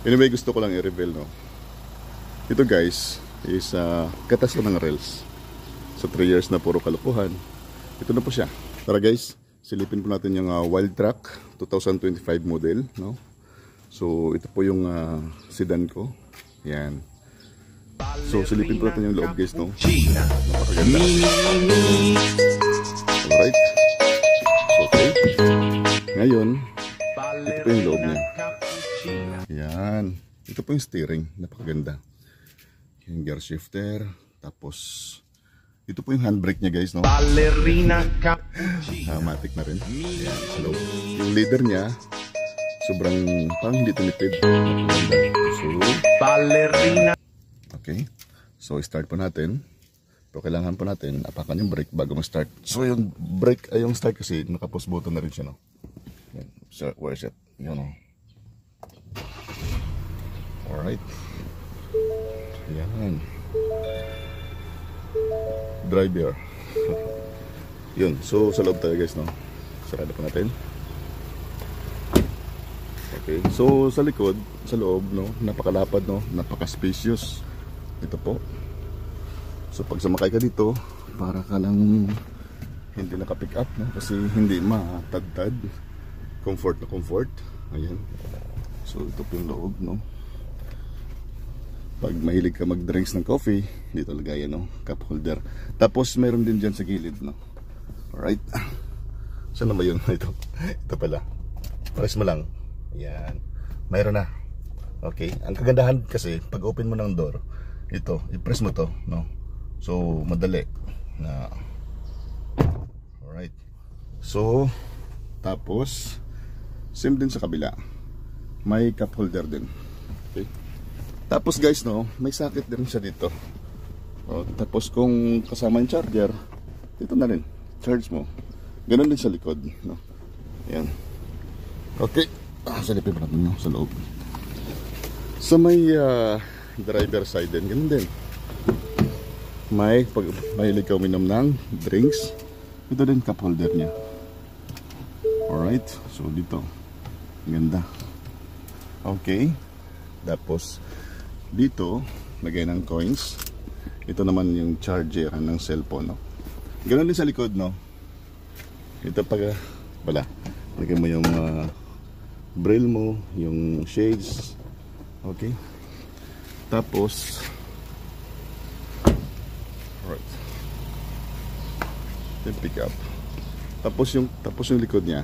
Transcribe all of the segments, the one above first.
Anyway, gusto ko lang i-reveal, no. Ito guys is katas ko ng rails. So 3 years na puro kalokohan. Ito na po siya. Tara guys, silipin po natin yung Wildtrak 2025 model, no. So ito po yung sedan ko. Yan. So silipin po natin yung loob guys, no. Napakaganda. Alright. So okay. Ngayon, ito po yung loob niya. Yan. Ito po yung steering. Napakaganda. Yung gear shifter. Tapos, ito po yung handbrake niya guys, no? Matic na rin. Yan. Hello. Yung leader niya, sobrang parang hindi tinipid. Napakaganda. So, okay. So, start po natin. Pero kailangan po natin apakan yung brake bago mag-start. So, yung brake, ay yung start kasi, naka-pause button na rin siya, no? Yan. So, where's it? Yan, no? Alright. Yan. Driver. Yun. So, sa loob tayo guys, no? Sarado pa natin. Okay. So, sa likod, sa loob, no? Napakalapad, no? Napaka-spacious. Ito po. So, pag sumakay ka dito, para ka lang hindi naka-pick up, no? Kasi hindi matagtad. Comfort na comfort. Ayan. So, ito po yung loob, no? Pag mahilig ka mag-drinks ng coffee, dito lagay yan, no? Cup holder. Tapos mayroon din dyan sa gilid, no? Alright. Saan na ba yun? Ito. Ito pala. Press mo lang. Ayan. Mayroon na. Okay. Ang kagandahan kasi, pag open mo ng door, ito, i-press mo to, no? So, madali. Na. Alright. So, tapos, same din sa kabila. May cup holder din. Okay. Tapos guys, no, may socket din siya dito. O, tapos kung kasama yung charger, dito na rin. Charge mo. Ganun din sa likod, no. Ayan. Okay. Salipin pa natin, no, sa loob. So may driver side din. Ganun din. May, pag mahilig ka uminom ng drinks, ito din cup holder niya. Alright. So dito. Ganda. Okay. Tapos dito, lagay ng coins. Ito naman yung charger ng cellphone, no? Ganoon din sa likod, no? Ito pag lagay mo yung braille mo, yung shades. Okay. Tapos alright. Then pick up. Tapos yung likod niya.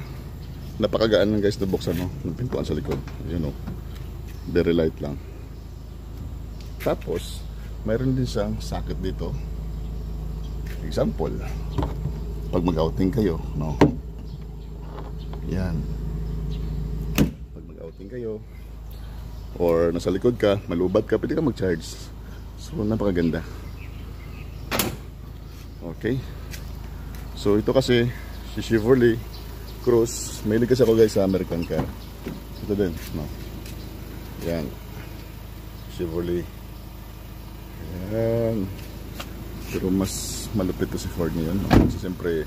Napakagaan lang guys na buksan, no? Ng pintuan sa likod. Yun, no? Very light lang. Tapos, mayroon din siyang socket dito. Example, pag mag-outing kayo, no? Yan. Pag mag-outing kayo, or nasa likod ka, malubad ka, pwede ka mag-charge. So, napakaganda. Okay. So, ito kasi, si Chevrolet Cruze, mahilig kasi ako guys sa American car. Ito din, no? Yan. Chevrolet. Ayan. Pero mas malupit to si Ford ngayon, no? Kasi siyempre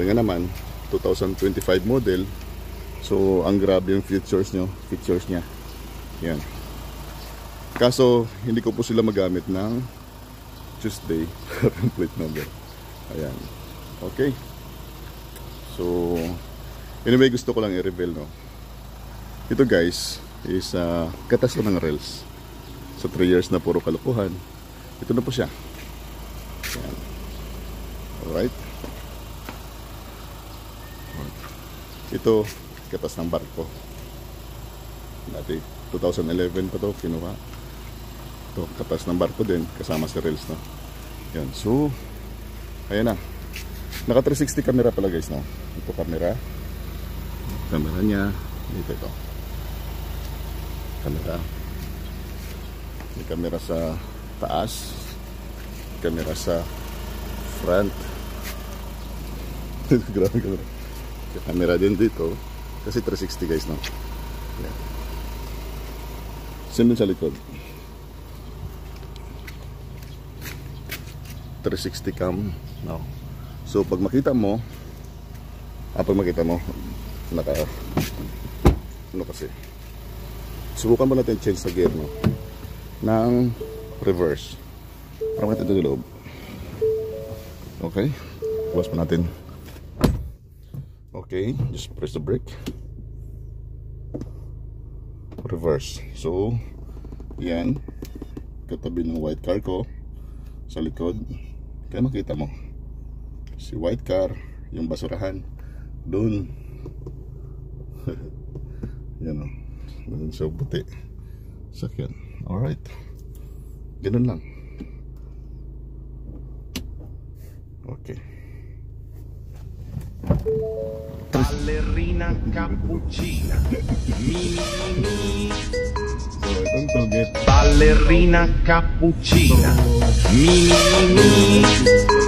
nga naman 2025 model. So ang grabe yung features niya. Ayan. Kaso hindi ko po sila magamit ng Tuesday plate number. Ayan. Okay. So anyway, gusto ko lang i-reveal, no? Ito guys is katas ko ng rails. So 3 years na puro kalokohan. Ito na po siya. Ayan. Alright. Ito, katas ng barko. Dati 2011 pa to kinuha. Ito, katas ng barko din. Kasama si rails, no? Yan. So, ayan na. Naka 360 camera pala guys, no? Ito camera. Camera niya. Ito. Camera. May camera sa taas, camera sa front. Grabe camera. Camera din dito kasi 360 guys, no? Yan. Same din sa likod. 360 cam, no? So pag makita mo, naka ano kasi, subukan mo natin change sa gear, no? Ng reverse. Para makita ito loob. Okay. Bukas pa natin. Okay. Just press the brake. Reverse. So, yan. Katabi ng white car ko. Sa likod. Kaya makita mo. Si white car. Yung basurahan. Doon. Yan o. Doon sa puti. Sakyan. Alright. Ganun lang. Okay. Ballerina cappuccina. Mini. So, itong toget. Ballerina cappuccina. Mini.